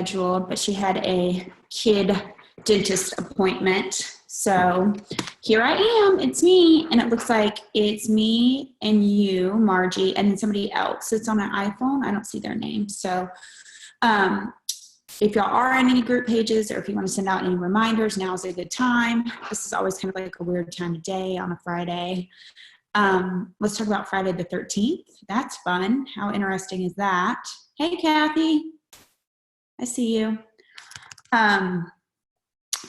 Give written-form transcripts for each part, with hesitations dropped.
scheduled, but she had a kid dentist appointment. So here I am, it's me, and it looks like it's me and you, Margie, and then somebody else. It's on an iPhone. I don't see their name. So if y'all are in any group pages or if you want to send out any reminders, now's a good time. This is always kind of like a weird time of day on a Friday. Let's talk about Friday the 13th. That's fun. How interesting is that? Hey, Kathy. I see you.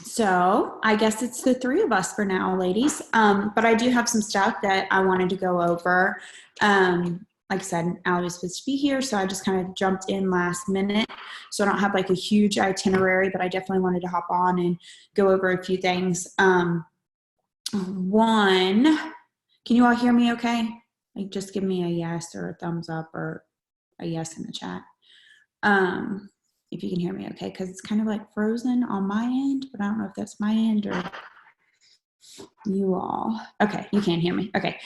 So I guess it's the three of us for now, ladies. But I do have some stuff that I wanted to go over. Like I said, Allie was supposed to be here, so I just kind of jumped in last minute. So I don't have like a huge itinerary, but I definitely wanted to hop on and go over a few things. One, can you all hear me okay? Like just give me a yes or a thumbs up or a yes in the chat. If you can hear me okay, because it's kind of like frozen on my end, but I don't know if that's my end or you all. Okay, you can hear me. Okay.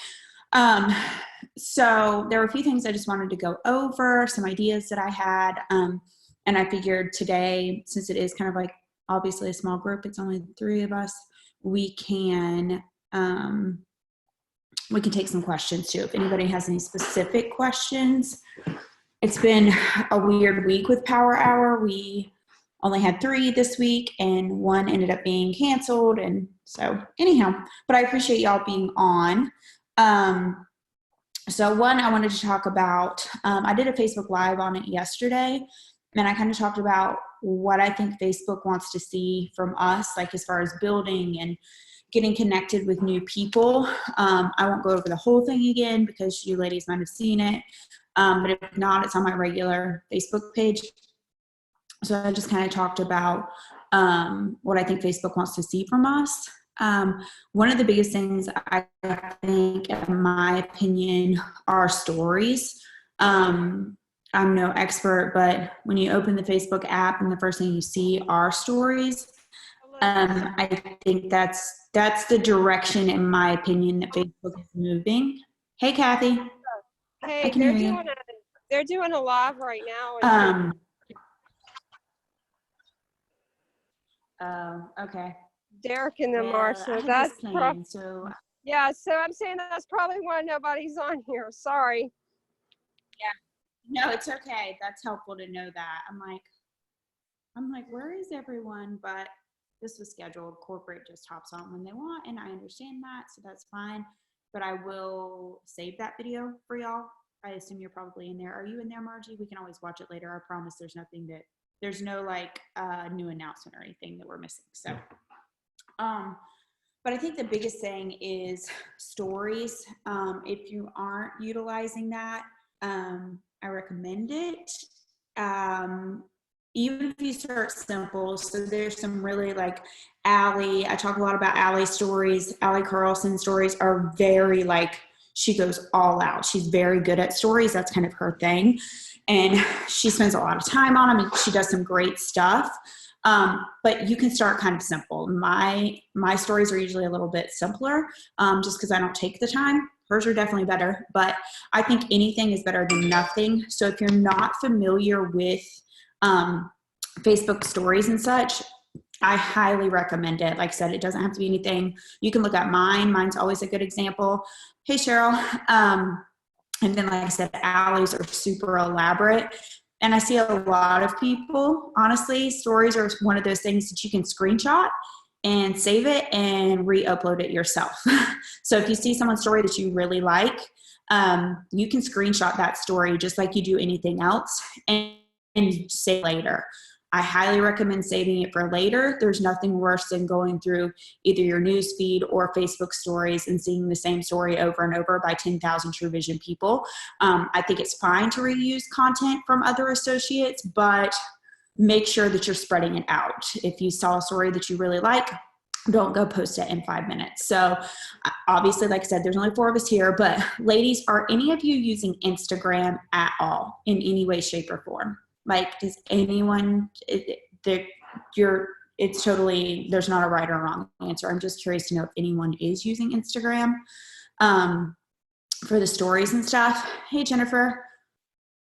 So there were a few things I just wanted to go over, some ideas that I had, and I figured today, since it is kind of like obviously a small group, it's only the three of us, we can take some questions too. If anybody has any specific questions. It's been a weird week with Power Hour. We only had 3 this week and 1 ended up being canceled. And so anyhow, but I appreciate y'all being on. So one, I wanted to talk about, I did a Facebook Live on it yesterday, and I kind of talked about what I think Facebook wants to see from us, like as far as building and getting connected with new people. I won't go over the whole thing again because you ladies might have seen it. But if not, it's on my regular Facebook page. So I just kind of talked about what I think Facebook wants to see from us. One of the biggest things I think, in my opinion, are stories. I'm no expert, but when you open the Facebook app and the first thing you see are stories, I think that's the direction, in my opinion, that Facebook is moving. Hey, Kathy. Hey, they're doing a live right now. Okay. Derek and them are, so that's yeah. So I'm saying that's probably why nobody's on here. Sorry. Yeah. No, it's okay. That's helpful to know that. I'm like, where is everyone? But this was scheduled. Corporate just hops on when they want, and I understand that, so that's fine. But I will save that video for y'all. I assume you're probably in there. Are you in there, Margie? We can always watch it later. I promise there's no like new announcement or anything that we're missing. So, but I think the biggest thing is stories. If you aren't utilizing that, I recommend it. Even if you start simple, so there's some really like Allie, I talk a lot about Allie's stories. Allie Carlson's stories are very like, she goes all out. She's very good at stories. That's kind of her thing. And she spends a lot of time on them and she does some great stuff. But you can start kind of simple. My stories are usually a little bit simpler just because I don't take the time. Hers are definitely better, but I think anything is better than nothing. So if you're not familiar with Facebook stories and such, I highly recommend it. Like I said, it doesn't have to be anything. You can look at mine. Mine's always a good example. Hey, Cheryl. And then, like I said, Allie's are super elaborate. And I see a lot of people, honestly, stories are one of those things that you can screenshot and save it and re-upload it yourself. So if you see someone's story that you really like, you can screenshot that story just like you do anything else and save later. I highly recommend saving it for later. There's nothing worse than going through either your news feed or Facebook stories and seeing the same story over and over by 10,000 True Vision people. I think it's fine to reuse content from other associates, but make sure that you're spreading it out. If you saw a story that you really like, don't go post it in 5 minutes. So obviously, like I said, there's only 4 of us here, but ladies, are any of you using Instagram at all in any way, shape, or form? Like, does anyone, it's totally, there's not a right or wrong answer. I'm just curious to know if anyone is using Instagram for the stories and stuff. Hey, Jennifer.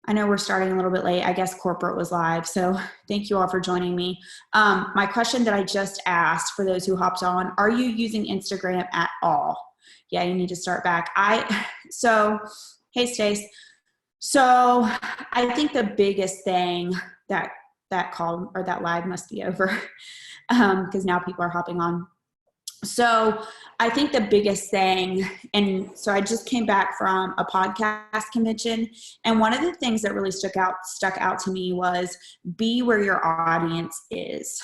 I know we're starting a little bit late. I guess corporate was live. So thank you all for joining me. My question that I just asked for those who hopped on, are you using Instagram at all? Yeah, you need to start back. Hey, Stace. So I think the biggest thing that call or that live must be over because now people are hopping on. So I think the biggest thing, and so I just came back from a podcast convention, and one of the things that really stuck out to me was be where your audience is.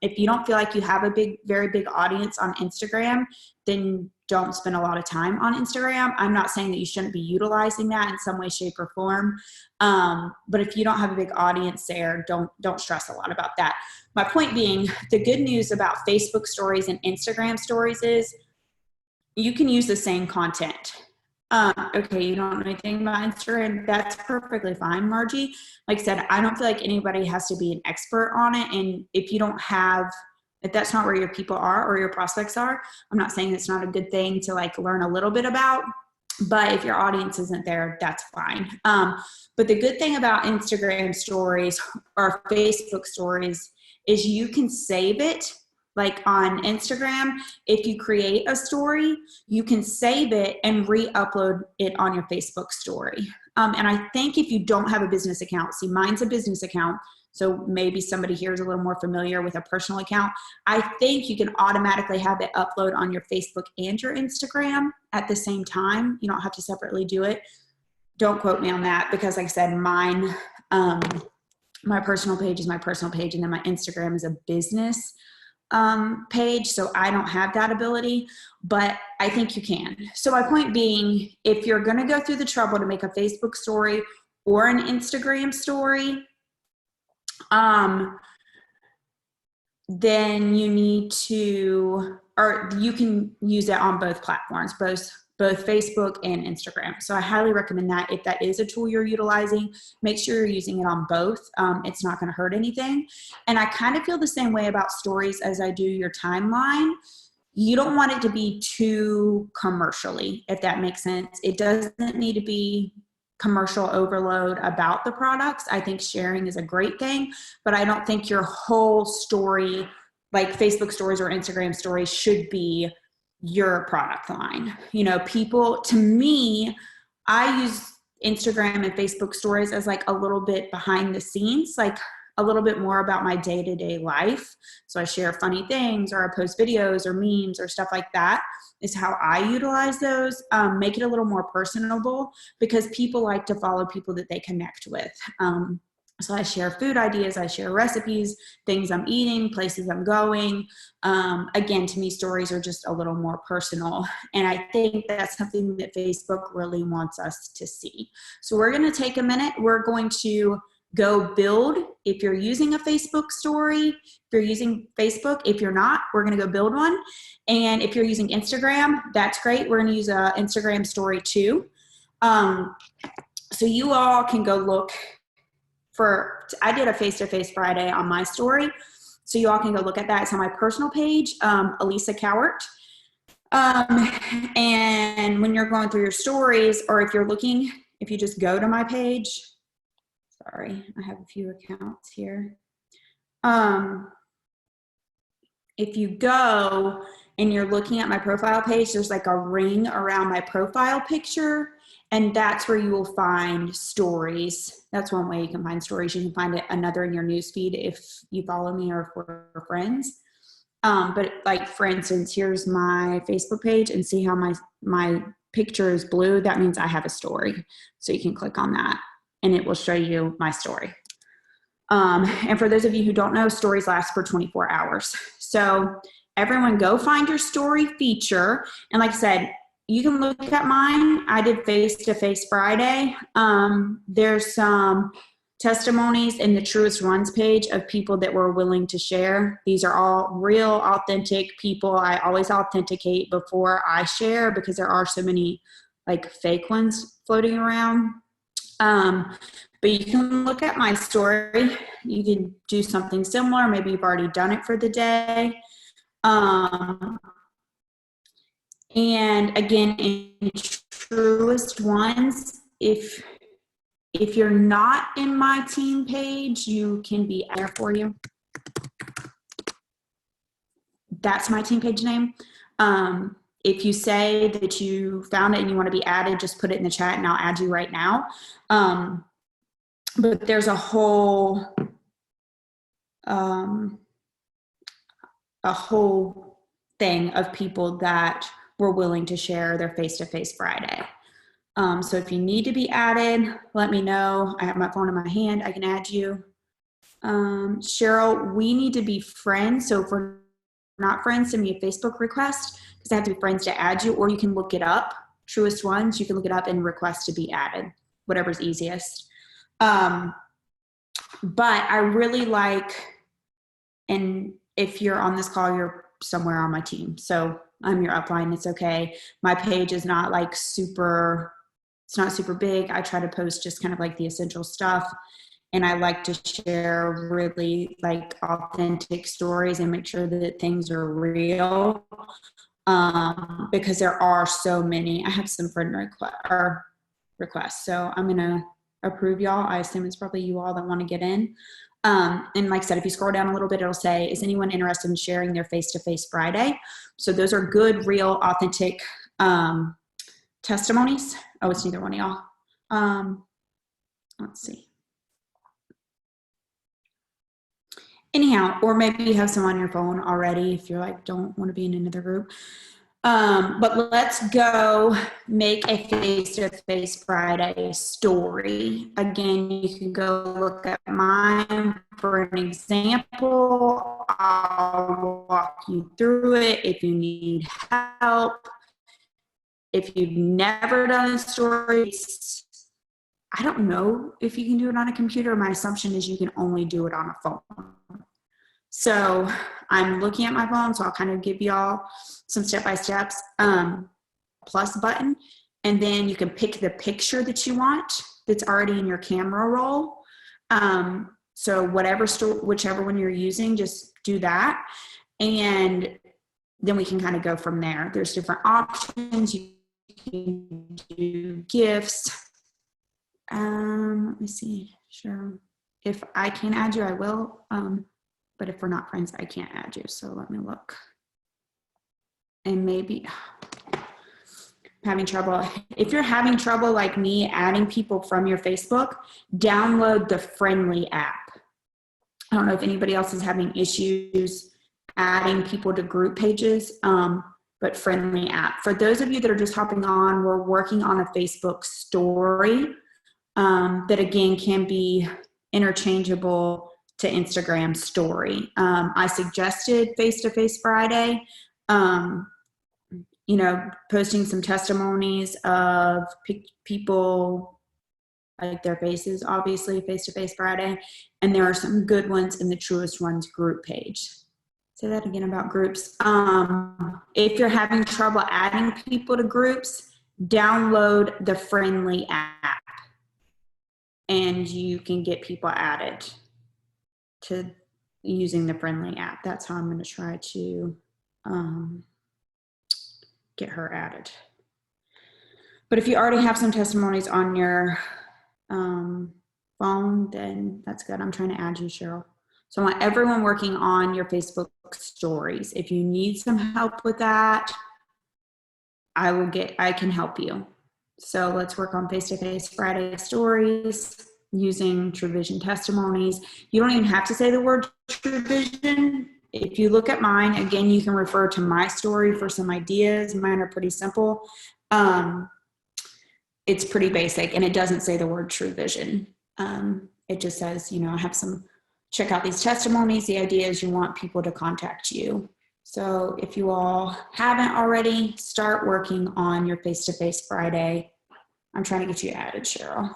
If you don't feel like you have a very big audience on Instagram, then don't spend a lot of time on Instagram. I'm not saying that you shouldn't be utilizing that in some way, shape, or form. But if you don't have a big audience there, don't stress a lot about that. My point being, the good news about Facebook stories and Instagram stories is you can use the same content. Okay, you don't know anything about Instagram. That's perfectly fine, Margie. Like I said, I don't feel like anybody has to be an expert on it. And if that's not where your people are or your prospects are, I'm not saying it's not a good thing to like learn a little bit about. But if your audience isn't there, that's fine. But the good thing about Instagram stories or Facebook stories is you can save it. Like on Instagram, if you create a story, you can save it and re-upload it on your Facebook story. And I think if you don't have a business account, see, mine's a business account, so maybe somebody here is a little more familiar with a personal account. I think you can automatically have it upload on your Facebook and your Instagram at the same time. You don't have to separately do it. Don't quote me on that because like I said, mine, my personal page is my personal page, and then my Instagram is a business page. So I don't have that ability, but I think you can. So my point being, if you're going to go through the trouble to make a Facebook story or an Instagram story, then you need to, or you can use it on both platforms, both Facebook and Instagram. So I highly recommend that. If that is a tool you're utilizing, make sure you're using it on both. It's not going to hurt anything. And I kind of feel the same way about stories as I do your timeline. You don't want it to be too commercially, if that makes sense. It doesn't need to be commercial overload about the products. I think sharing is a great thing, but I don't think your whole story, like Facebook stories or Instagram stories, should be your product line. You know, people, to me, I use Instagram and Facebook stories as like a little bit behind the scenes, like a little bit more about my day-to-day life. So I share funny things, or I post videos or memes or stuff like that is how I utilize those. Make it a little more personable because people like to follow people that they connect with. So I share food ideas, I share recipes, things I'm eating, places I'm going. Again, to me, stories are just a little more personal. And I think that's something that Facebook really wants us to see. So we're going to take a minute. We're going to go build. If you're using a Facebook story, if you're using Facebook, if you're not, we're going to go build one. And if you're using Instagram, that's great. We're going to use an Instagram story too. So you all can go look I did a face-to-face Friday on my story. So you all can go look at that. It's on my personal page, Elisa Cowart. And when you're going through your stories, or if you just go to my page, sorry, I have a few accounts here. If you go and you're looking at my profile page, there's like a ring around my profile picture, and that's where you will find stories. That's one way you can find stories. You can find another in your newsfeed if you follow me or if we're friends. But like, for instance, here's my Facebook page, and see how my picture is blue. That means I have a story. So you can click on that and it will show you my story. And for those of you who don't know, stories last for 24 hours. So everyone go find your story feature. And like I said, you can look at mine. I did face-to-face Friday. There's some testimonies in the Truest Runs page of people that were willing to share. These are all real, authentic people. I always authenticate before I share because there are so many like fake ones floating around. But you can look at my story. You can do something similar. Maybe you've already done it for the day. And again, in Truest Ones, if If you're not in my team page, you can be there for you. That's my team page name. If you say that you found it and you want to be added, just put it in the chat and I'll add you right now. But there's a whole thing of people that were willing to share their face-to-face Friday. So if you need to be added, let me know. I have my phone in my hand. I can add you. Cheryl, we need to be friends. So if we're not friends, send me a Facebook request because I have to be friends to add you, or you can look it up. Truest Ones, you can look it up and request to be added, whatever's easiest. But I really like, and if you're on this call, you're somewhere on my team. So I'm your upline. It's okay. My page is not like super, it's not super big. I try to post just kind of like the essential stuff. And I like to share really like authentic stories and make sure that things are real. Because there are so many. I have some friend requests. So I'm going to approve y'all. I assume it's probably you all that want to get in. And like I said, if you scroll down a little bit, it'll say, is anyone interested in sharing their face-to-face Friday? So those are good, real, authentic testimonies. Oh, it's neither one of y'all. Let's see. Anyhow, or maybe you have some on your phone already if you're like, don't want to be in another group. But let's go make a face-to-face Friday story. Again, you can go look at mine for an example. I'll walk you through it if you need help. If you've never done a story, I don't know if you can do it on a computer. My assumption is you can only do it on a phone. So I'm looking at my phone, so I'll kind of give y'all some step-by-steps, plus button, and then you can pick the picture that you want that's already in your camera roll. So whichever one you're using, just do that. And then we can kind of go from there. There's different options. You can do gifts. Let me see, sure. If I can add you, I will. But if we're not friends, I can't add you. So let me look. And maybe I'm having trouble. If you're having trouble like me adding people from your Facebook, download the Friendly app. I don't know if anybody else is having issues adding people to group pages, but Friendly app. For those of you that are just hopping on, we're working on a Facebook story that again can be interchangeable to Instagram story. I suggested face-to-face Friday, posting some testimonies of people, like their faces, obviously face-to-face Friday. And there are some good ones in the Truest Ones group page. Say that again about groups. If you're having trouble adding people to groups, download the Friendly app and you can get people added to using the Friendly app. That's how I'm going to try to get her added. But if you already have some testimonies on your phone, then that's good. I'm trying to add you, Cheryl. So I want everyone working on your Facebook stories. If you need some help with that, I can help you. So let's work on face-to-face Friday stories using True Vision testimonies. You don't even have to say the word True Vision. If you look at mine, again, you can refer to my story for some ideas. Mine are pretty simple. It's pretty basic and it doesn't say the word True Vision. It just says, I have some, check out these testimonies. The idea is you want people to contact you. So if you all haven't already, start working on your face-to-face Friday. I'm trying to get you added, Cheryl.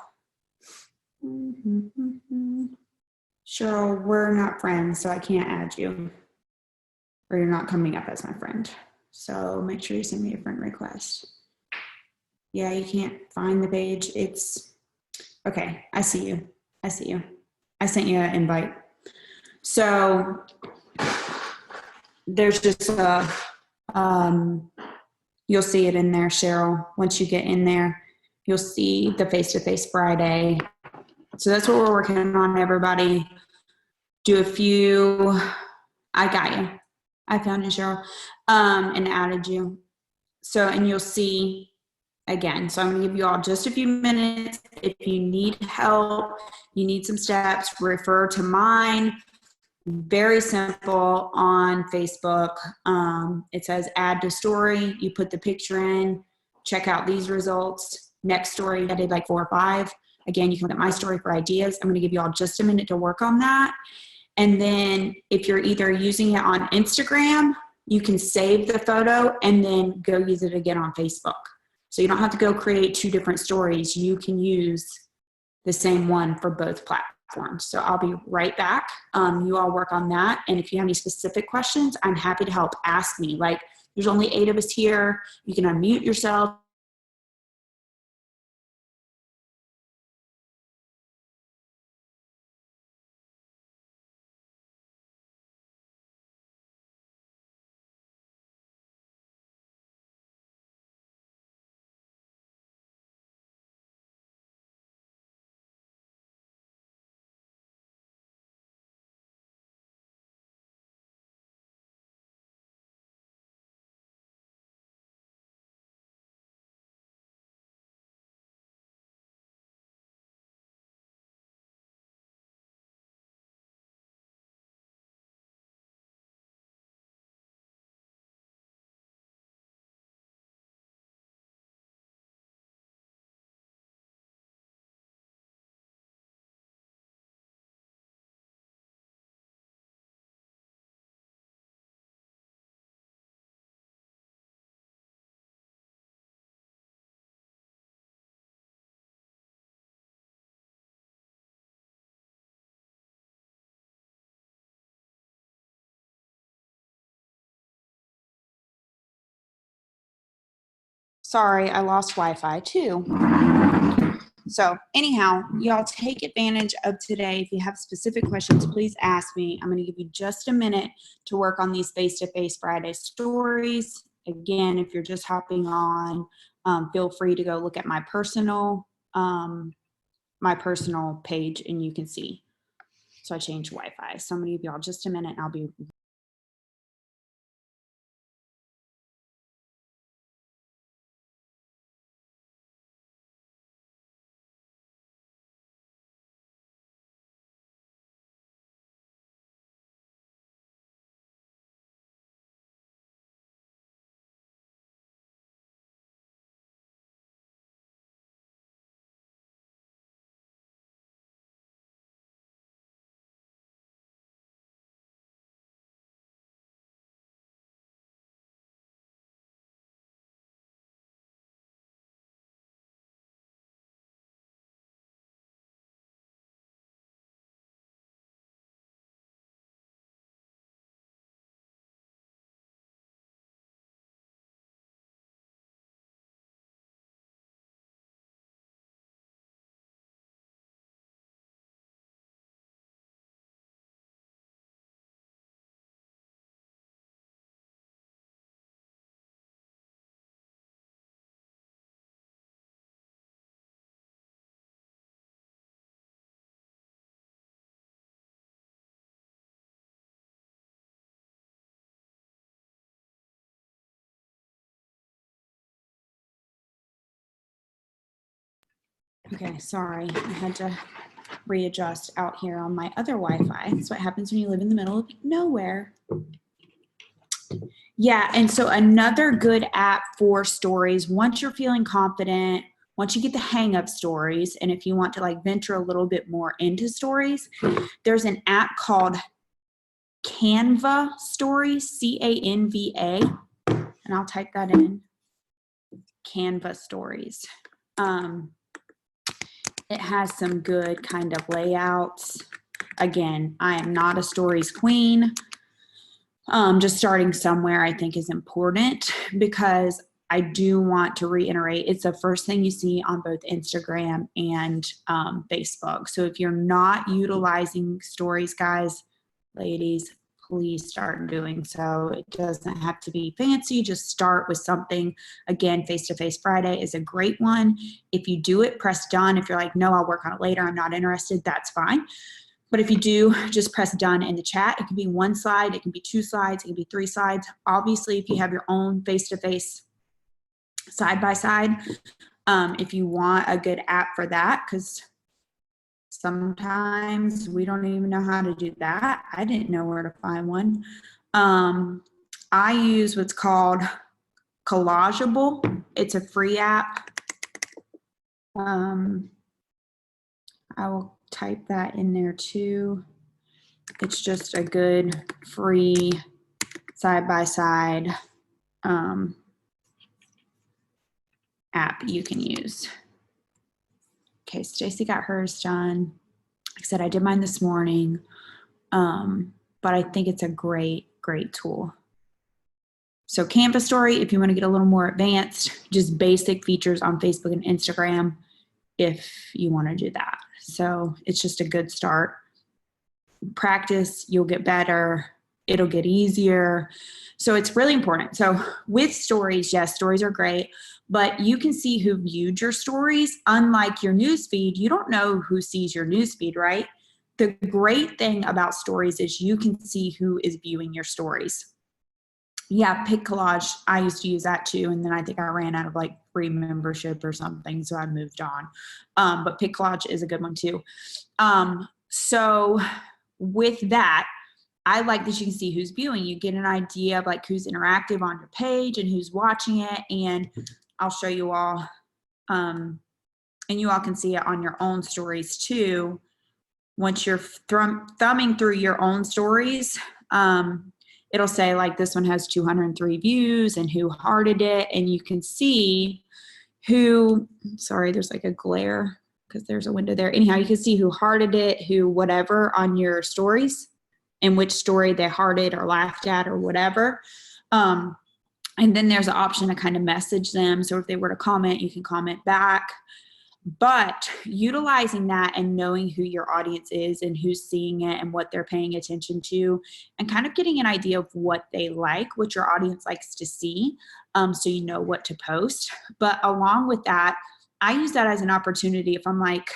Cheryl, we're not friends, so I can't add you. Or you're not coming up as my friend. So make sure you send me a friend request. Yeah, you can't find the page. It's, okay, I see you. I see you. I sent you an invite. So there's just a, you'll see it in there, Cheryl. Once you get in there, you'll see the face-to-face Friday So that's what we're working on, everybody. Do a few, I got you. I found you, Cheryl, and added you. So, and you'll see again. So I'm going to give you all just a few minutes. If you need help, you need some steps, refer to mine. Very simple on Facebook. It says add to story. You put the picture in, check out these results. Next story, I did like 4 or 5. Again, you can look at my story for ideas. I'm going to give you all just a minute to work on that. And then if you're either using it on Instagram, you can save the photo and then go use it again on Facebook. So you don't have to go create 2 different stories. You can use the same one for both platforms. So I'll be right back. You all work on that. And if you have any specific questions, I'm happy to help. Ask me. Like, there's only 8 of us here. You can unmute yourself. Sorry, I lost Wi-Fi too. So anyhow, y'all take advantage of today. If you have specific questions, please ask me. I'm going to give you just a minute to work on these face-to-face Friday stories. Again, if you're just hopping on, feel free to go look at my personal page and you can see. So I changed Wi-Fi. So I'm going to give y'all just a minute and I'll be okay, sorry. I had to readjust out here on my other Wi-Fi. That's what happens when you live in the middle of nowhere. Yeah, and so another good app for stories, once you're feeling confident, once you get the hang of stories, and if you want to like venture a little bit more into stories, there's an app called Canva Stories, C-A-N-V-A, and I'll type that in, Canva Stories. It has some good kind of layouts. Again, I am not a stories queen. Just starting somewhere I think is important because I do want to reiterate, it's the first thing you see on both Instagram and Facebook. So if you're not utilizing stories, guys, ladies, please start doing so. It doesn't have to be fancy. Just start with something. Again, Face-to-Face Friday is a great one. If you do it, press done. If you're like, no, I'll work on it later, I'm not interested, that's fine. But if you do, just press done in the chat. It can be one slide, it can be 2 slides, it can be 3 slides. Obviously, if you have your own face-to-face side-by-side, if you want a good app for that, because sometimes we don't even know how to do that. I didn't know where to find one. I use what's called Collageable. It's a free app. I will type that in there too. It's just a good free side-by-side app you can use. Okay, Stacy got hers done. Like I said, I did mine this morning, but I think it's a great tool. So Canvas Story, if you want to get a little more advanced, just basic features on Facebook and Instagram if you want to do that. So it's just a good start. Practice, you'll get better, it'll get easier. So it's really important. So with stories, yes, stories are great, but you can see who viewed your stories. Unlike your newsfeed, you don't know who sees your newsfeed, right? The great thing about stories is you can see who is viewing your stories. Yeah, Pick Collage, I used to use that too, and then I think I ran out of like free membership or something, so I moved on. But Pick Collage is a good one too. So with that, I like that you can see who's viewing. You get an idea of like who's interactive on your page and who's watching it, and I'll show you all, and you all can see it on your own stories too. Once you're thumbing through your own stories, it'll say like this one has 203 views and who hearted it, and you can see who, sorry, there's like a glare because there's a window there. Anyhow, you can see who hearted it, who whatever on your stories, and which story they hearted or laughed at or whatever. And then there's an option to kind of message them. So if they were to comment, you can comment back. But utilizing that and knowing who your audience is and who's seeing it and what they're paying attention to, and kind of getting an idea of what they like, what your audience likes to see, so you know what to post. But along with that, I use that as an opportunity. If I'm like,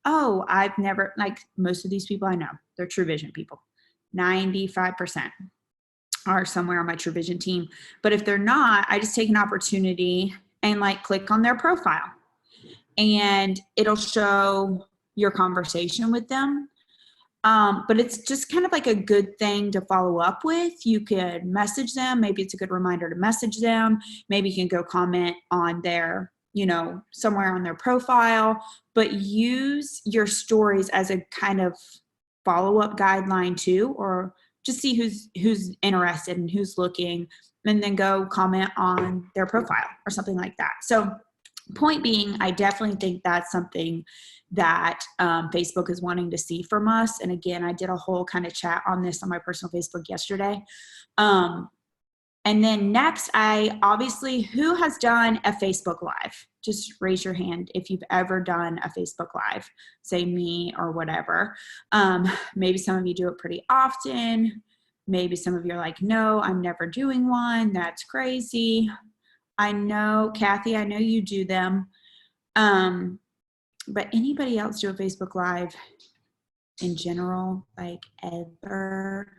oh, I've never, like most of these people I know, they're True Vision people. 95% are somewhere on my True Vision team. But if they're not, I just take an opportunity and like click on their profile. And it'll show your conversation with them. But it's just kind of like a good thing to follow up with. You could message them. Maybe it's a good reminder to message them. Maybe you can go comment on their, you know, somewhere on their profile, but use your stories as a kind of follow-up guideline too, or just see who's interested and who's looking, and then go comment on their profile or something like that. So point being, I definitely think that's something that Facebook is wanting to see from us. And again, I did a whole kind of chat on this on my personal Facebook yesterday. And then next, who has done a Facebook Live? Just raise your hand if you've ever done a Facebook Live, say me or whatever. Maybe some of you do it pretty often. Maybe some of you are like, no, I'm never doing one. That's crazy. I know, Kathy, I know you do them. But anybody else do a Facebook Live in general, like ever?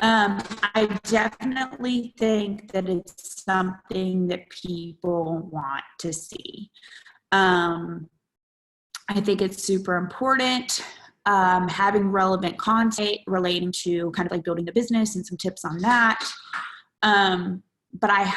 I definitely think that it's something that people want to see. I think it's super important. Having relevant content relating to kind of like building the business and some tips on that. But I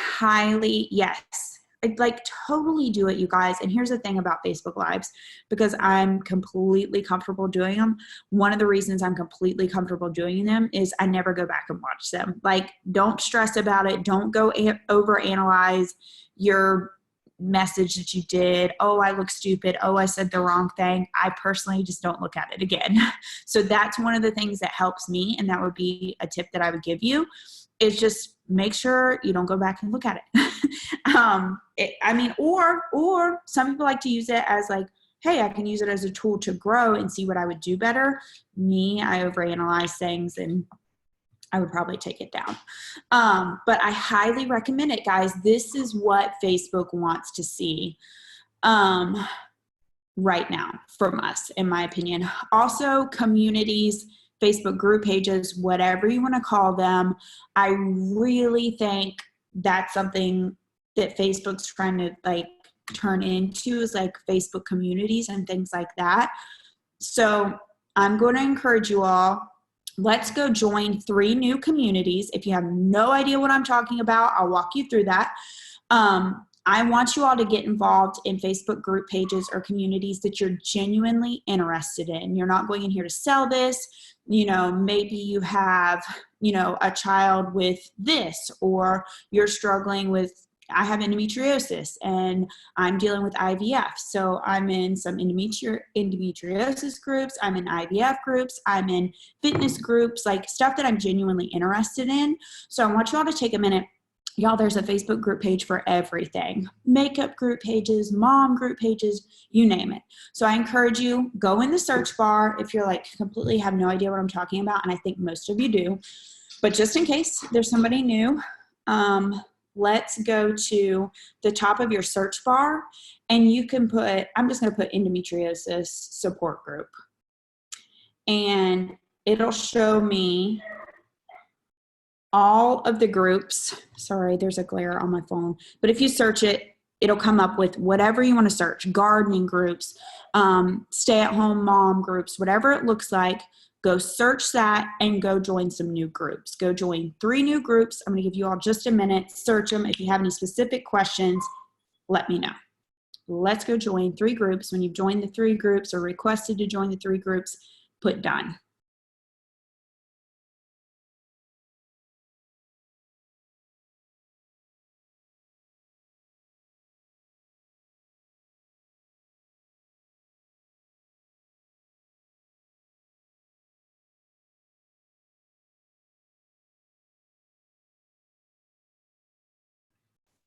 I'd like totally do it, you guys. And here's the thing about Facebook Lives, because I'm completely comfortable doing them. One of the reasons I'm completely comfortable doing them is I never go back and watch them. Like, don't stress about it. Don't go overanalyze your message that you did. Oh, I look stupid. Oh, I said the wrong thing. I personally just don't look at it again. So that's one of the things that helps me. And that would be a tip that I would give you, is just make sure you don't go back and look at it. Or some people like to use it as like, hey, I can use it as a tool to grow and see what I would do better. Me, I overanalyze things and I would probably take it down. But I highly recommend it, guys. This is what Facebook wants to see right now from us, in my opinion. Also, communities, Facebook group pages, whatever you want to call them. I really think that's something that Facebook's trying to like turn into, is like Facebook communities and things like that. So I'm going to encourage you all, let's go join 3 new communities. If you have no idea what I'm talking about, I'll walk you through that. I want you all to get involved in Facebook group pages or communities that you're genuinely interested in. You're not going in here to sell this. You know, maybe you have, you know, a child with this, or you're struggling with, I have endometriosis and I'm dealing with IVF. So I'm in some endometriosis groups. I'm in IVF groups. I'm in fitness groups, like stuff that I'm genuinely interested in. So I want you all to take a minute. Y'all, there's a Facebook group page for everything. Makeup group pages, mom group pages, you name it. So I encourage you, go in the search bar if you're like completely have no idea what I'm talking about, and I think most of you do. But just in case there's somebody new, let's go to the top of your search bar, and you can put, I'm just going to put endometriosis support group. And it'll show me all of the groups. Sorry, there's a glare on my phone. But if you search it, it'll come up with whatever you want to search. Gardening groups, stay-at-home mom groups, whatever it looks like. Go search that and go join some new groups. Go join 3 new groups. I'm going to give you all just a minute. Search them. If you have any specific questions, let me know. Let's go join 3 groups. When you've joined the 3 groups or requested to join the 3 groups, put done.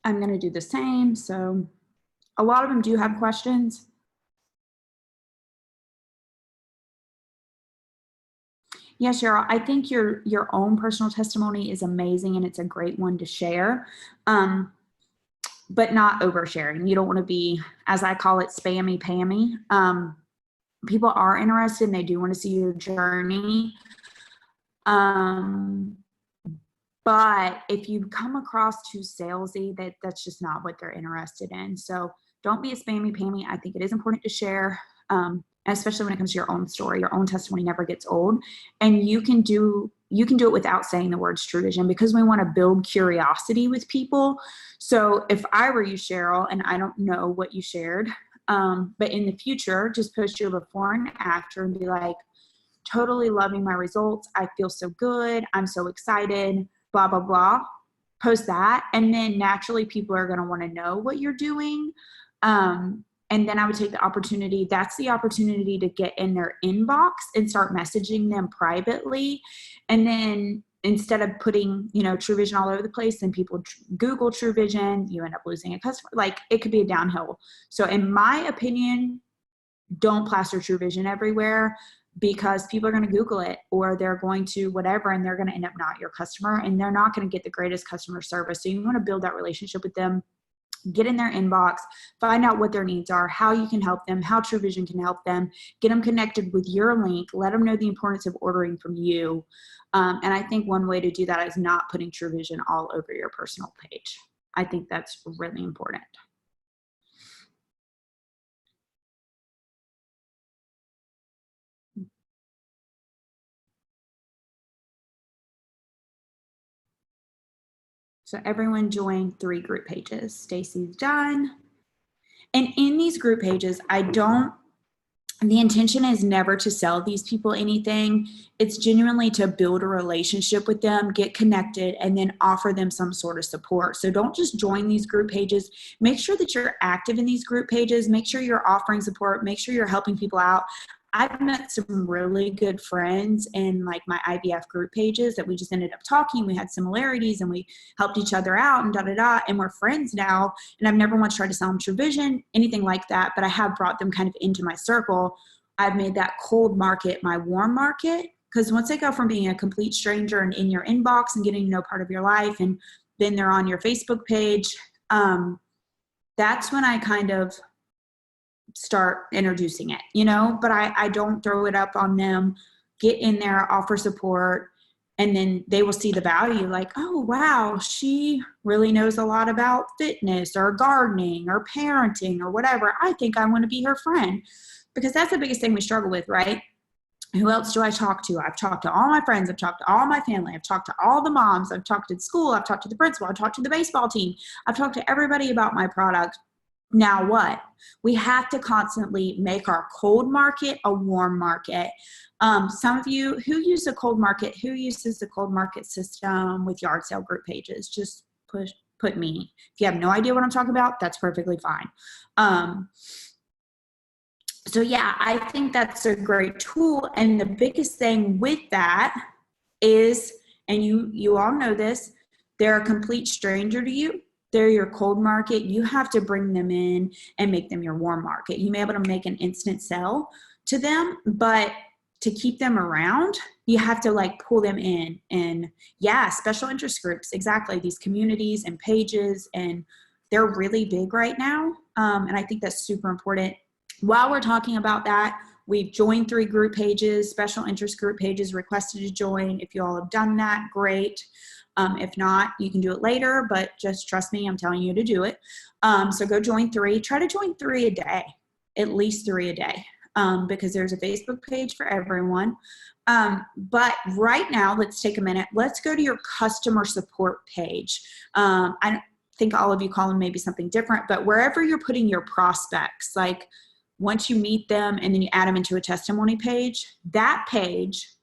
I'm going to do the same. So a lot of them do have questions. Yeah, Cheryl, I think your own personal testimony is amazing, and it's a great one to share, but not oversharing. You don't want to be, as I call it, spammy pammy. People are interested and they do want to see your journey. But if you come across too salesy, that's just not what they're interested in. So don't be a spammy pammy. I think it is important to share, especially when it comes to your own story. Your own testimony never gets old, and you can do it without saying the words True Vision, because we want to build curiosity with people. So if I were you, Cheryl, and I don't know what you shared, but in the future, just post your before and after and be like, totally loving my results. I feel so good. I'm so excited. Blah, blah, blah. Post that. And then naturally people are going to want to know what you're doing. And then I would take the opportunity. That's the opportunity to get in their inbox and start messaging them privately. And then instead of putting, True Vision all over the place, then people Google True Vision, you end up losing a customer. Like, it could be a downhill. So in my opinion, don't plaster True Vision everywhere, because people are going to Google it, or they're going to whatever, and they're going to end up not your customer, and they're not going to get the greatest customer service. So you want to build that relationship with them, get in their inbox, find out what their needs are, how you can help them, how True Vision can help them, get them connected with your link, let them know the importance of ordering from you. And I think one way to do that is not putting True Vision all over your personal page. I think that's really important. So everyone joined 3 group pages. Stacy's done. And in these group pages, the intention is never to sell these people anything. It's genuinely to build a relationship with them, get connected, and then offer them some sort of support. So don't just join these group pages. Make sure that you're active in these group pages. Make sure you're offering support. Make sure you're helping people out. I've met some really good friends in like my IVF group pages that we just ended up talking. We had similarities and we helped each other out and and we're friends now. And I've never once tried to sell them True Vision, anything like that, but I have brought them kind of into my circle. I've made that cold market my warm market. Because once they go from being a complete stranger and in your inbox and getting to know part of your life, and then they're on your Facebook page, that's when I kind of start introducing it, you know, but I don't throw it up on them. Get in there, offer support, and then they will see the value, like, oh, wow, she really knows a lot about fitness or gardening or parenting or whatever. I think I want to be her friend. Because that's the biggest thing we struggle with, right? Who else do I talk to? I've talked to all my friends. I've talked to all my family. I've talked to all the moms. I've talked to school. I've talked to the principal. I've talked to the baseball team. I've talked to everybody about my product. Now what? We have to constantly make our cold market a warm market. Some of you who use the cold market, who uses the cold market system with yard sale group pages, just put me. If you have no idea what I'm talking about, that's perfectly fine. So yeah, I think that's a great tool. And the biggest thing with that is, and you all know this, they're a complete stranger to you. They're your cold market. You have to bring them in and make them your warm market. You may be able to make an instant sell to them, but to keep them around, you have to like pull them in. And yeah, special interest groups, exactly. These communities and pages, and they're really big right now. And I think that's super important. While we're talking about that, we've joined 3 group pages, special interest group pages, requested to join. If you all have done that, great. If not, you can do it later, but just trust me, I'm telling you to do it. So go join 3. Try to join 3 a day, at least 3 a day, because there's a Facebook page for everyone. But right now, let's take a minute. Let's go to your customer support page. I think all of you call them maybe something different, but wherever you're putting your prospects, like once you meet them and then you add them into a testimony page, that page,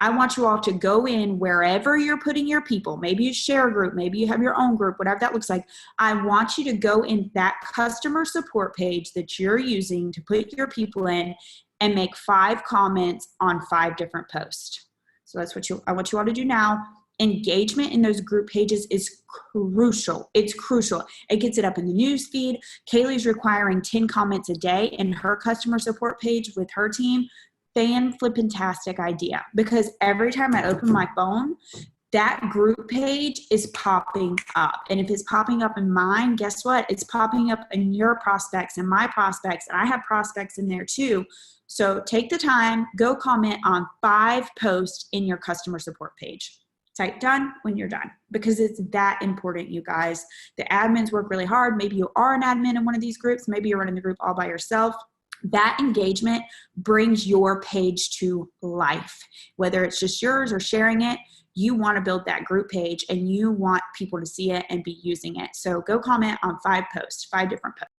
I want you all to go in wherever you're putting your people. Maybe you share a group, maybe you have your own group, whatever that looks like. I want you to go in that customer support page that you're using to put your people in and make 5 comments on 5 different posts. So that's what I want you all to do now. Engagement in those group pages is crucial. It's crucial. It gets it up in the news feed. Kaylee's requiring 10 comments a day in her customer support page with her team. Fan-flippin-tastic idea, because every time I open my phone, that group page is popping up. And if it's popping up in mine, guess what? It's popping up in your prospects and my prospects. And I have prospects in there too. So take the time, go comment on 5 posts in your customer support page. Type done when you're done, because it's that important, you guys. The admins work really hard. Maybe you are an admin in one of these groups. Maybe you're running the group all by yourself. That engagement brings your page to life. Whether it's just yours or sharing it, you want to build that group page and you want people to see it and be using it. So go comment on 5 posts, 5 different posts.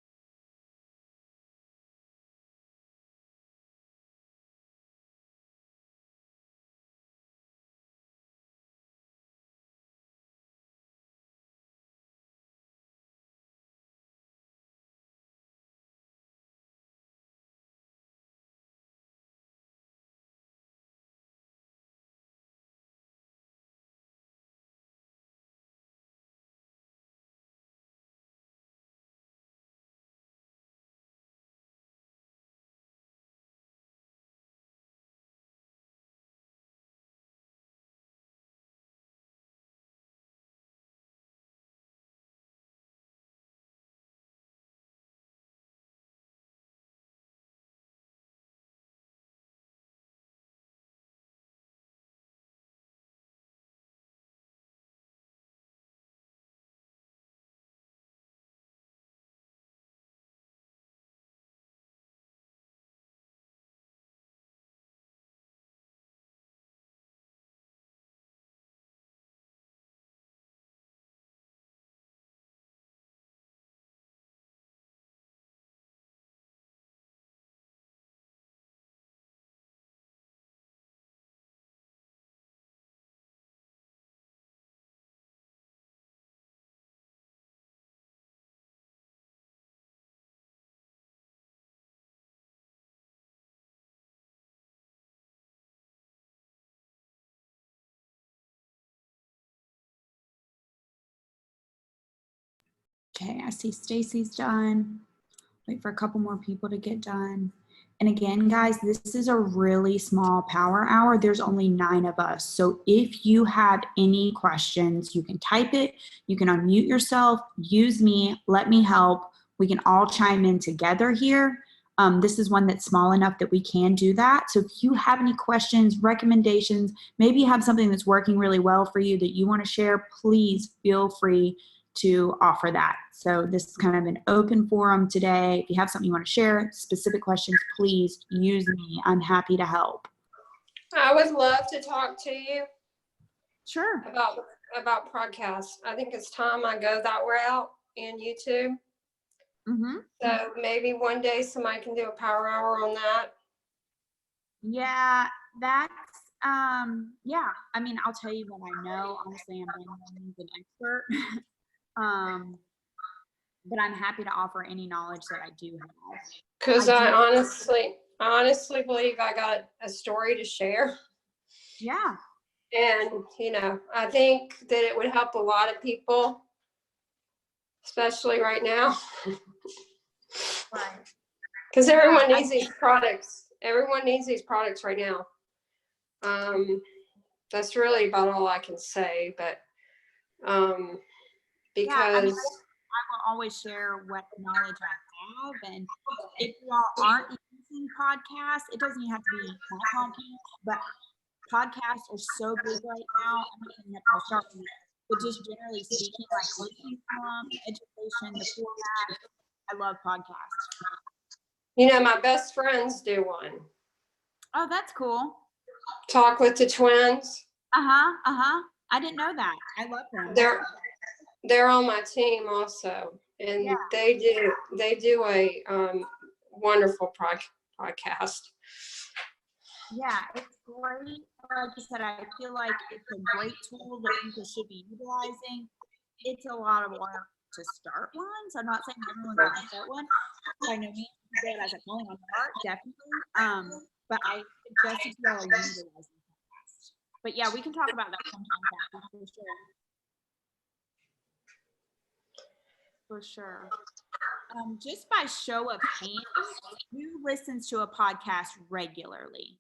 Okay, I see Stacy's done. Wait for a couple more people to get done. And again, guys, this is a really small power hour. There's only 9 of us. So if you have any questions, you can type it, you can unmute yourself, use me, let me help. We can all chime in together here. This is one that's small enough that we can do that. So if you have any questions, recommendations, maybe you have something that's working really well for you that you want to share, please feel free to offer that. So this is kind of an open forum today. If you have something you want to share, specific questions, please use me. I'm happy to help. I would love to talk to you. Sure. About podcasts. I think it's time I go that route in YouTube. Mm-hmm. So maybe one day somebody can do a power hour on that. Yeah, that's yeah. I mean, I'll tell you what I know. Honestly, I'm not an expert. But I'm happy to offer any knowledge that I do have. Because I honestly believe I got a story to share. Yeah. And, I think that it would help a lot of people, especially right now. Right. Because everyone needs these products. Everyone needs these products right now. That's really about all I can say. But because I will always share what knowledge I have, and if you all aren't using podcasts, it doesn't even have to be my podcast, but podcasts are so big right now. I'm not saying you have to start with it, but just generally speaking, like listening to them, education, the format. I love podcasts. my best friends do one. Oh, that's cool. Talk with the Twins. I didn't know that. I love them. They're on my team also, and they do a wonderful podcast. Yeah, it's great. Like I said, I feel like it's a great tool that people should be utilizing. It's a lot of work to start one, so I'm not saying everyone's going to start one. I know me, as a calling on heart, definitely. But I suggest if you all are utilizing podcasts. But yeah, we can talk about that sometime for sure. For sure. Just by show of hands, who listens to a podcast regularly?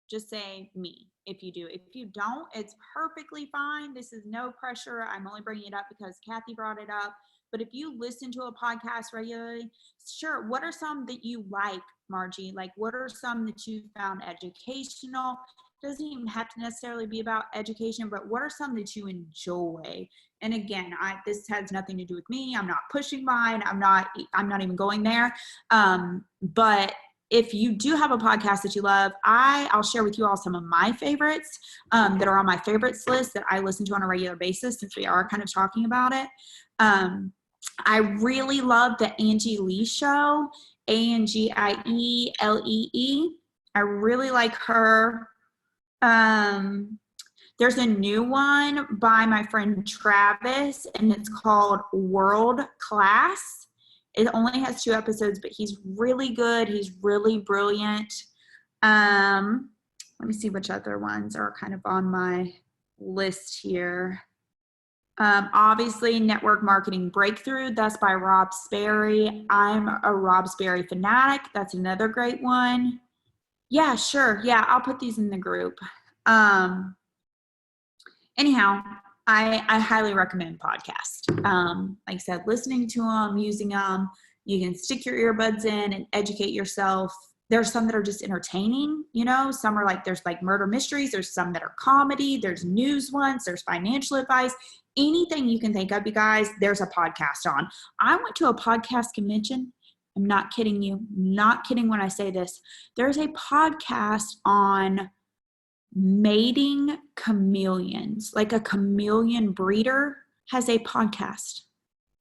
Just say me if you do. If you don't, it's perfectly fine. This is no pressure. I'm only bringing it up because Kathy brought it up. But if you listen to a podcast regularly, sure. What are some that you like, Margie? Like, what are some that you found educational? Doesn't even have to necessarily be about education, but what are some that you enjoy? And again, this has nothing to do with me. I'm not pushing mine. I'm not even going there. But if you do have a podcast that you love, I'll share with you all some of my favorites that are on my favorites list that I listen to on a regular basis, since we are kind of talking about it. I really love the Angie Lee show, Angielee. I really like her. There's a new one by my friend Travis, and it's called World Class. It only has 2 episodes, but he's really good. He's really brilliant. Let me see which other ones are kind of on my list here. Obviously, Network Marketing Breakthrough. That's by Rob Sperry. I'm a Rob Sperry fanatic. That's another great one. Yeah, sure. Yeah, I'll put these in the group. Anyhow, I highly recommend podcasts. Like I said, listening to them, using them. You can stick your earbuds in and educate yourself. There's some that are just entertaining, some are like, there's like murder mysteries. There's some that are comedy. There's news ones. There's financial advice. Anything you can think of, you guys, there's a podcast on. I went to a podcast convention. I'm not kidding you. Not kidding when I say this. There's a podcast on mating chameleons. Like a chameleon breeder has a podcast.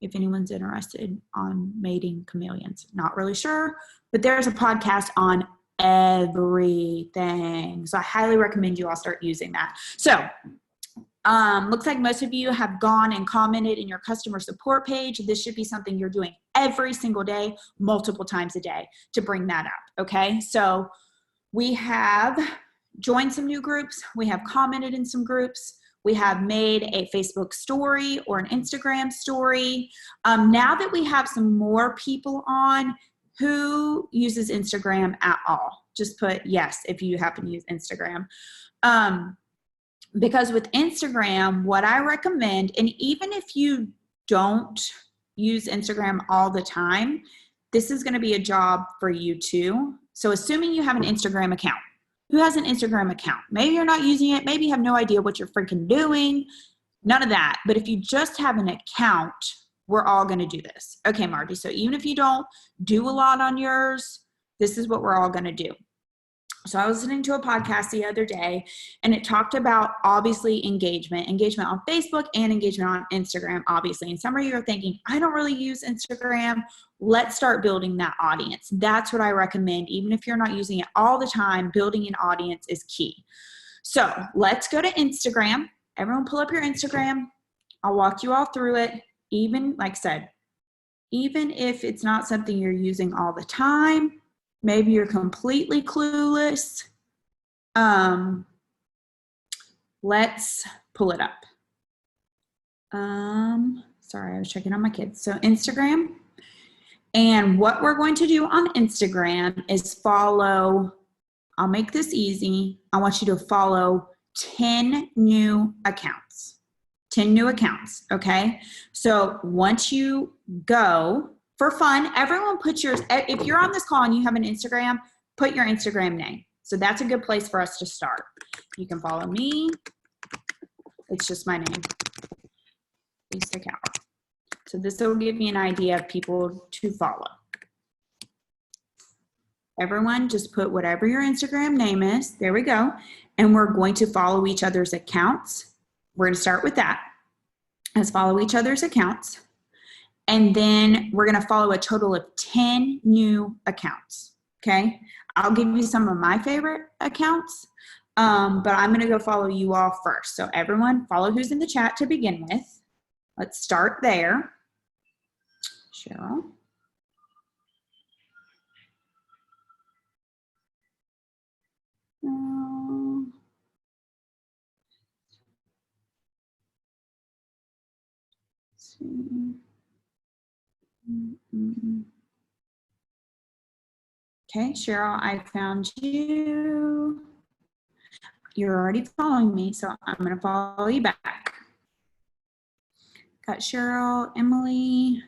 If anyone's interested on mating chameleons, not really sure, but there's a podcast on everything. So I highly recommend you all start using that. So looks like most of you have gone and commented in your customer support page. This should be something you're doing every single day, multiple times a day to bring that up. Okay. So we have joined some new groups. We have commented in some groups. We have made a Facebook story or an Instagram story. Now that we have some more people on, who uses Instagram at all? Just put yes if you happen to use Instagram. Because with Instagram, what I recommend, and even if you don't use Instagram all the time, this is going to be a job for you too. So assuming you have an Instagram account, who has an Instagram account? Maybe you're not using it. Maybe you have no idea what you're freaking doing. None of that. But if you just have an account, we're all going to do this. Okay, Margie. So even if you don't do a lot on yours, this is what we're all going to do. So I was listening to a podcast the other day, and it talked about obviously engagement on Facebook and engagement on Instagram, obviously. And some of you are thinking, I don't really use Instagram. Let's start building that audience. That's what I recommend. Even if you're not using it all the time, building an audience is key. So let's go to Instagram. Everyone pull up your Instagram. I'll walk you all through it. Even, like I said, even if it's not something you're using all the time, maybe you're completely clueless. Let's pull it up. Sorry, I was checking on my kids. So Instagram. And what we're going to do on Instagram is follow, I'll make this easy. I want you to follow 10 new accounts. 10 new accounts, okay? So once you go, for fun, everyone put yours, if you're on this call and you have an Instagram, put your Instagram name. So that's a good place for us to start. You can follow me. It's just my name, Lisa Cower. So this will give you an idea of people to follow. Everyone just put whatever your Instagram name is. There we go. And we're going to follow each other's accounts. We're going to start with that. Let's follow each other's accounts. And then we're going to follow a total of 10 new accounts. Okay. I'll give you some of my favorite accounts, but I'm going to go follow you all first. So everyone follow who's in the chat to begin with. Let's start there. Cheryl. Let's see. Okay, Cheryl, I found you. You're already following me, so I'm going to follow you back. Got Cheryl, Emily.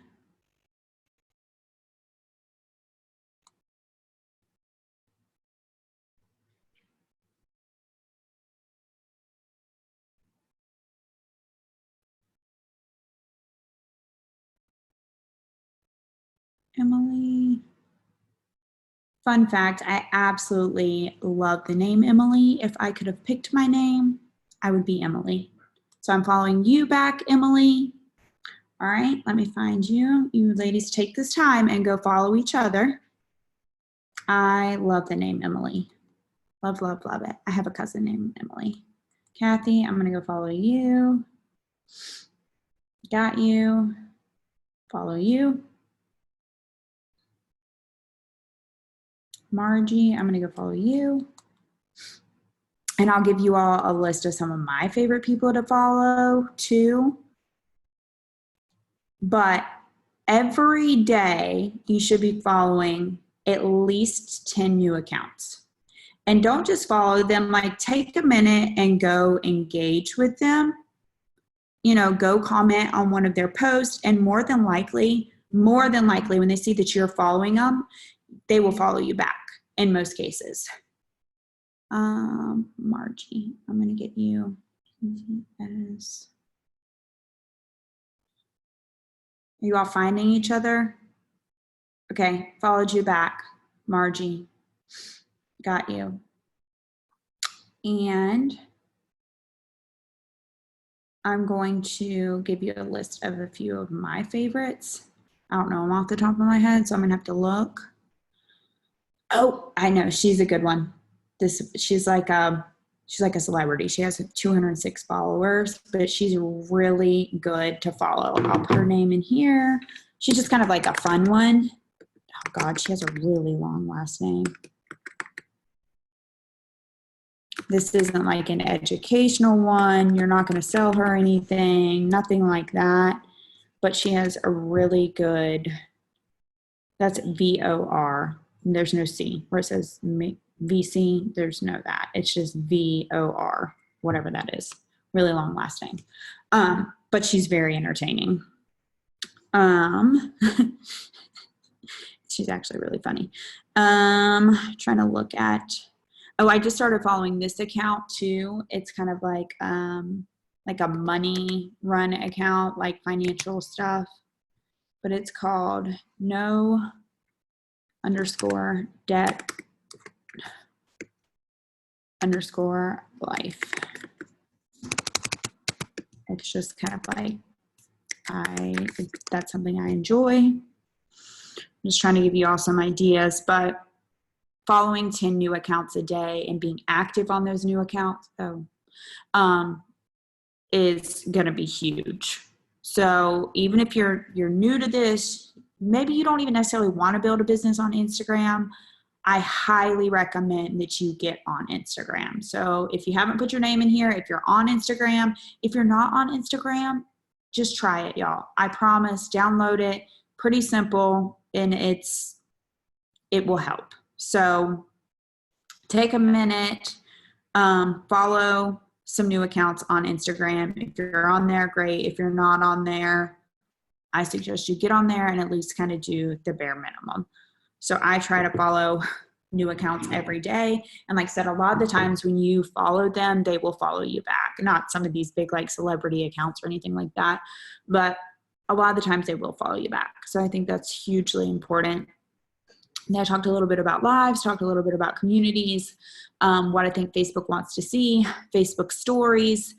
Emily. Fun fact, I absolutely love the name Emily. If I could have picked my name, I would be Emily. So I'm following you back, Emily. All right, let me find you. You ladies take this time and go follow each other. I love the name Emily. Love, love, love it. I have a cousin named Emily. Kathy, I'm gonna go follow you. Got you. Follow you. Margie, I'm gonna go follow you. And I'll give you all a list of some of my favorite people to follow too. But every day you should be following at least 10 new accounts. And don't just follow them, like take a minute and go engage with them. You know, go comment on one of their posts, and more than likely, when they see that you're following them, they will follow you back in most cases. Margie, I'm going to get you as. Are you all finding each other? Okay, followed you back. Margie, got you. And I'm going to give you a list of a few of my favorites. I don't know them off the top of my head, so I'm gonna have to look. Oh, I know, she's a good one. She's like a celebrity. She has 206 followers, but she's really good to follow. I'll put her name in here. She's just kind of like a fun one. Oh God, she has a really long last name. This isn't like an educational one. You're not going to sell her anything, nothing like that. But she has a really good That's VOR. There's no C. Where it says VC, there's no that. It's just VOR, whatever that is. Really long last name. But she's very entertaining. She's actually really funny. Trying to look at, oh, I just started following this account too. It's kind of like a money run account, like financial stuff, but it's called no_debt_life. It's just kind of like, that's something I enjoy. I'm just trying to give you all some ideas, but following 10 new accounts a day and being active on those new accounts is going to be huge. So even if you're new to this, maybe you don't even necessarily want to build a business on Instagram, I highly recommend that you get on Instagram. So if you haven't put your name in here, if you're on Instagram, if you're not on Instagram, just try it, y'all. I promise, download it. Pretty simple, and it will help. So take a minute, follow some new accounts on Instagram. If you're on there, great. If you're not on there, I suggest you get on there and at least kind of do the bare minimum. So I try to follow new accounts every day. And like I said, a lot of the times when you follow them, they will follow you back. Not some of these big like celebrity accounts or anything like that, but a lot of the times they will follow you back. So I think that's hugely important. And I talked a little bit about lives, talked a little bit about communities, what I think Facebook wants to see, Facebook stories.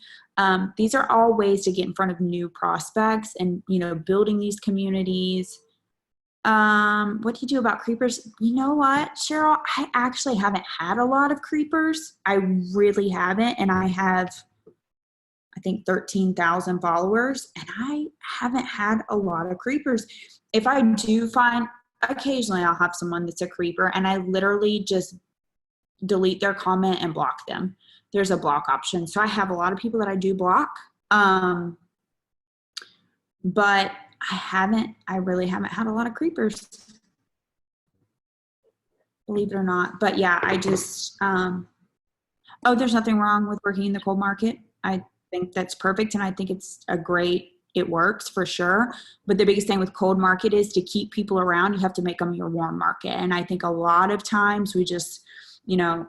These are all ways to get in front of new prospects and, building these communities. What do you do about creepers? You know what, Cheryl? I actually haven't had a lot of creepers. I really haven't. And I have, I think, 13,000 followers, and I haven't had a lot of creepers. If I do find, occasionally I'll have someone that's a creeper, and I literally just delete their comment and block them. There's a block option. So I have a lot of people that I do block. But I really haven't had a lot of creepers, believe it or not. But yeah, I just, there's nothing wrong with working in the cold market. I think that's perfect. And I think it works for sure. But the biggest thing with cold market is to keep people around, you have to make them your warm market. And I think a lot of times we just,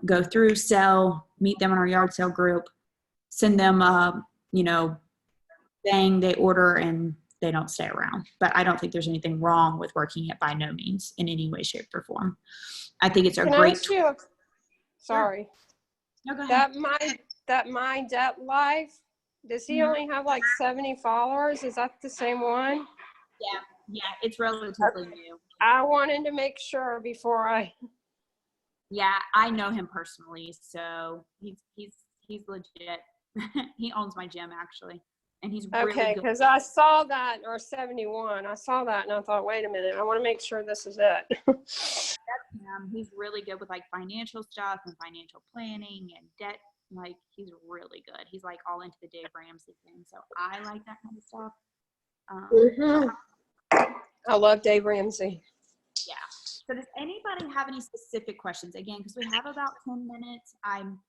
go through, sell, meet them in our yard sale group, send them, thing they order, and they don't stay around. But I don't think there's anything wrong with working it, by no means, in any way, shape, or form. I think it's a great tool. Sorry. No, go ahead. That My Debt Life, does he only have like 70 followers? Is that the same one? Yeah, it's relatively new. I wanted to make sure before I. Yeah, I know him personally, so he's legit. He owns my gym, actually. And he's really okay, because I saw that, or 71. I saw that and I thought, wait a minute, I want to make sure this is it. That's him. He's really good with like financial stuff and financial planning and debt. Like, he's really good. He's like all into the Dave Ramsey thing. So I like that kind of stuff. I love Dave Ramsey. Yeah. So does anybody have any specific questions? Again, because we have about 10 minutes. I'm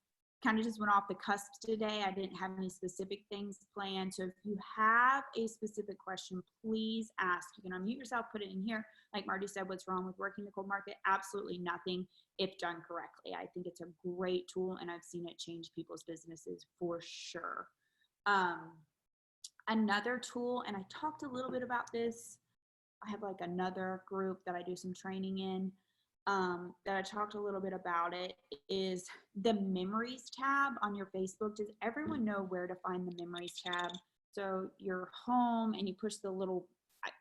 kind of just went off the cusp today. I didn't have any specific things planned. So if you have a specific question, please ask. You can unmute yourself, put it in here. Like Marty said, what's wrong with working the cold market? Absolutely nothing if done correctly. I think it's a great tool, and I've seen it change people's businesses for sure. Another tool, and I talked a little bit about this. I have like another group that I do some training in. That I talked a little bit about it, is the memories tab on your Facebook. Does everyone know where to find the memories tab? So you're home and you push the little,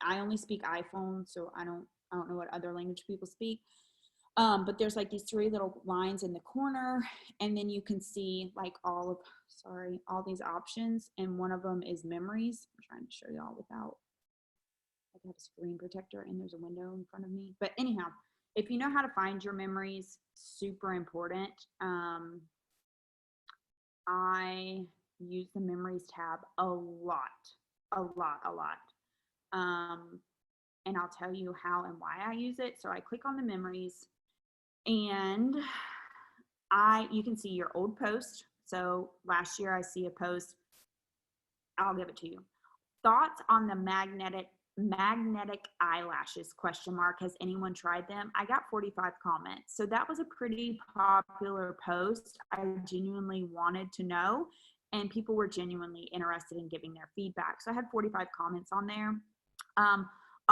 I only speak iPhone, so I don't know what other language people speak. But there's like these 3 little lines in the corner, and then you can see like all these options. And one of them is memories. I'm trying to show y'all without, I have a screen protector and there's a window in front of me. But anyhow, if you know how to find your memories, super important. I use the memories tab a lot. And and I'll tell you how and why I use it. So I click on the memories, and you can see your old post. So last year I see a post. I'll give it to you. Thoughts on the magnetic eyelashes, ? Has anyone tried them? I got 45 comments. So that was a pretty popular post. I genuinely wanted to know, and people were genuinely interested in giving their feedback. So I had 45 comments on there.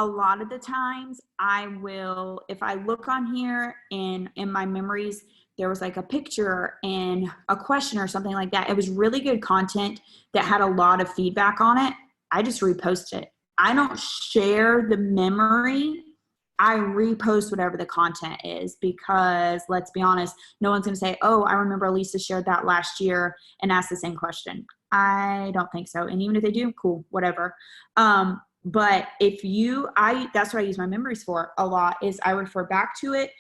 A lot of the times if I look on here and in my memories, there was like a picture and a question or something like that. It was really good content that had a lot of feedback on it. I just repost it. I don't share the memory. I repost whatever the content is, because let's be honest, no one's going to say, oh, I remember Elisa shared that last year and asked the same question. I don't think so. And even if they do, cool, whatever. But that's what I use my memories for a lot, is I refer back to it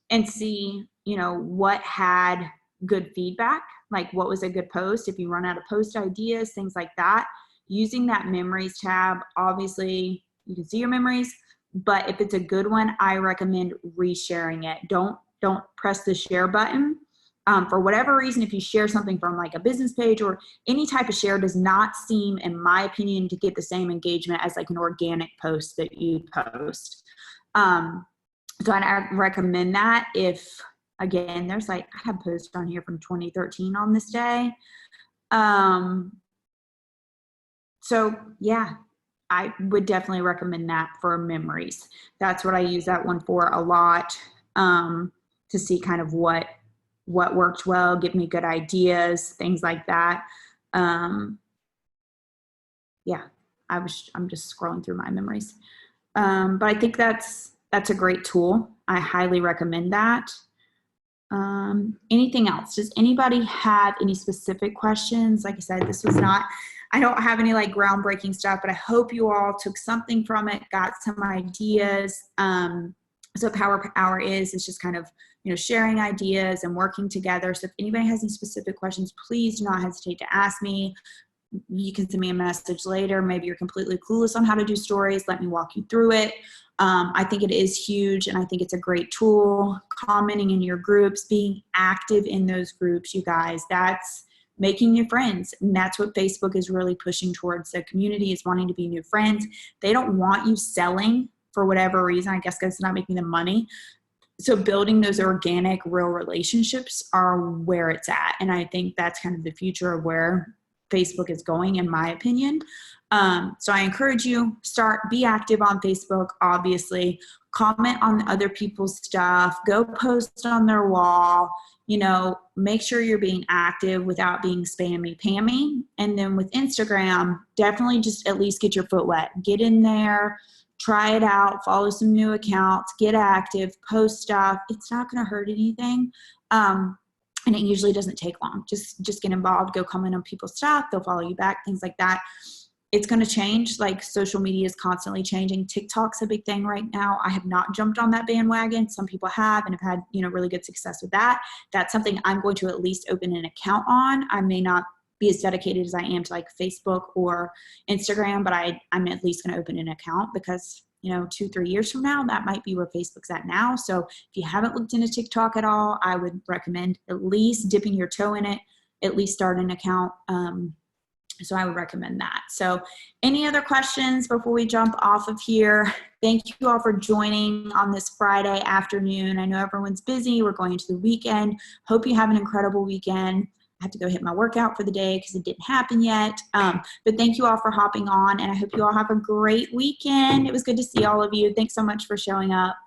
and see, what had good feedback, like what was a good post, if you run out of post ideas, things like that. Using that memories tab, obviously you can see your memories, but if it's a good one, I recommend resharing it. Don't press the share button. For whatever reason, if you share something from like a business page or any type of share, does not seem, in my opinion, to get the same engagement as like an organic post that you post. So I recommend that. If, again, there's like, I have posts on here from 2013 on this day. So yeah, I would definitely recommend that for memories. That's what I use that one for a lot, to see kind of what worked well, give me good ideas, things like that. Yeah, I'm just scrolling through my memories. But I think that's a great tool. I highly recommend that. Anything else? Does anybody have any specific questions? Like I said, I don't have any like groundbreaking stuff, but I hope you all took something from it, got some ideas. So Power Hour is just kind of, sharing ideas and working together. So if anybody has any specific questions, please do not hesitate to ask me. You can send me a message later. Maybe you're completely clueless on how to do stories. Let me walk you through it. I think it is huge, and I think it's a great tool. Commenting in your groups, being active in those groups, you guys, that's making new friends. And that's what Facebook is really pushing towards. The community is wanting to be new friends. They don't want you selling for whatever reason, I guess, because it's not making them money. So building those organic, real relationships are where it's at. And I think that's kind of the future of where Facebook is going, in my opinion. So I encourage you, be active on Facebook, obviously. Comment on other people's stuff. Go post on their wall. Make sure you're being active without being spammy-pammy. And then with Instagram, definitely just at least get your foot wet. Get in there. Try it out, follow some new accounts, get active, post stuff. It's not going to hurt anything. And it usually doesn't take long. Just get involved, go comment on people's stuff. They'll follow you back, things like that. It's going to change. Like, social media is constantly changing. TikTok's a big thing right now. I have not jumped on that bandwagon. Some people have and have had, really good success with that. That's something I'm going to at least open an account on. I may not be as dedicated as I am to like Facebook or Instagram, but I'm at least going to open an account, because 2-3 years from now, that might be where Facebook's at now. So if you haven't looked into TikTok at all, I would recommend at least dipping your toe in it, at least start an account. So I would recommend that. So any other questions before we jump off of here? Thank you all for joining on this Friday afternoon. I know everyone's busy. We're going into the weekend. Hope you have an incredible weekend. I have to go hit my workout for the day because it didn't happen yet. But thank you all for hopping on, and I hope you all have a great weekend. It was good to see all of you. Thanks so much for showing up.